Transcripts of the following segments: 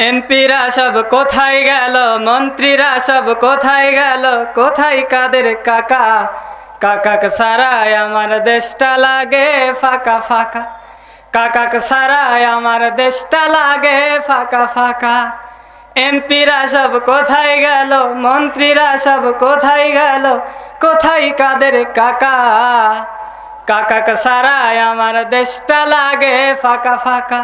এমপিরা সব কোথায় গেল, মন্ত্রীরা সব কোথায় গেল, কোথায় কাদের কাকা? কাকাকে সারায় আমার দেশটা লাগে ফাঁকা ফাঁকা, কাকাকে সারায় আমার দেশটা লাগে ফাঁকা ফাঁকা। এমপিরা সব কোথায় গেল, মন্ত্রীরা সব কোথায় গেল, কোথায় কাদের কাকা? কাকাকে সারায় আমার দেশটা লাগে ফাঁকা ফাঁকা,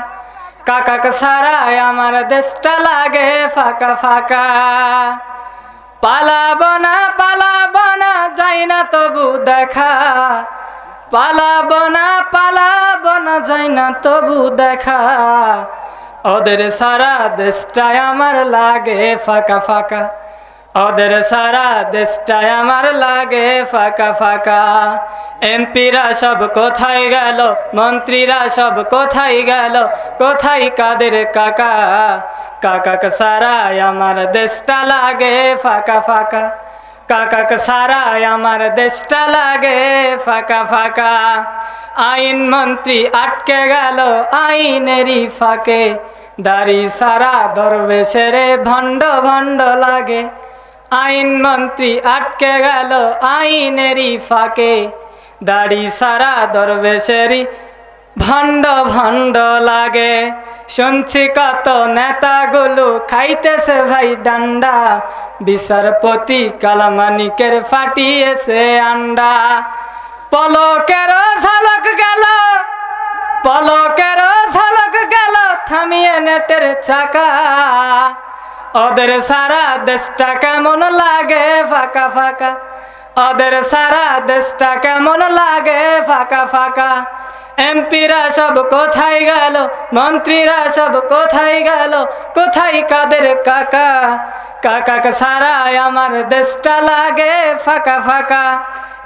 কাকাকে সারায় আমার দেশটা লাগে ফাঁকা ফাঁকা। পালাবো না যাই না তবু দেখা, পালাবো না যাই না তবু দেখা। ওদের সারা দেশটায় আমার লাগে ফাঁকা ফাঁকা, ওদের সারা দেশটায় আমার লাগে ফাঁকা ফাঁকা। এমপিরা সব কোথায় গেল, মন্ত্রীরা সব কোথায় গেল, কোথায় কাদের কাকা? কাকাকে সারায় আমার দেশটা লাগে ফাঁকা ফাঁকা, কাকাকে সারায় আমার দেশটা লাগে ফাঁকা ফাঁকা। আইন মন্ত্রী আটকে গেল আইনেরই ফাঁকে, দাড়ি সারা দরবেশের ভণ্ড ভণ্ড লাগে। আইন মন্ত্রী আটকে গেল আইনেরই ফাঁকে, দাড়ি সারা দরবেশেরই ভণ্ড ভণ্ড লাগে। শুনছি কত নেতাগুলো খাইতেছে ভাই ডান্ডা, বিচারপতি কালামানিকের ফাটিয়েছে আন্ডা। পলকের ঝলক গেল, পলকের ঝলক গেল থামিয়ে নেটের চাকা। ওদের সারা দেশটা কেমন লাগে ফাঁকা ফাঁকা, ওদের সারা দেশটা কেমন লাগে ফাঁকা ফাঁকা। এমপিরা সব কোথায় গেল, মন্ত্রীরা সব কোথায় গেল, কোথায় কাদের কাকা? কাকাকে সারায় আমার দেশটা লাগে ফাঁকা ফাঁকা,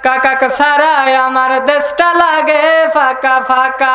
কাকাকে সারায় আমার দেশটা লাগে ফাঁকা ফাঁকা।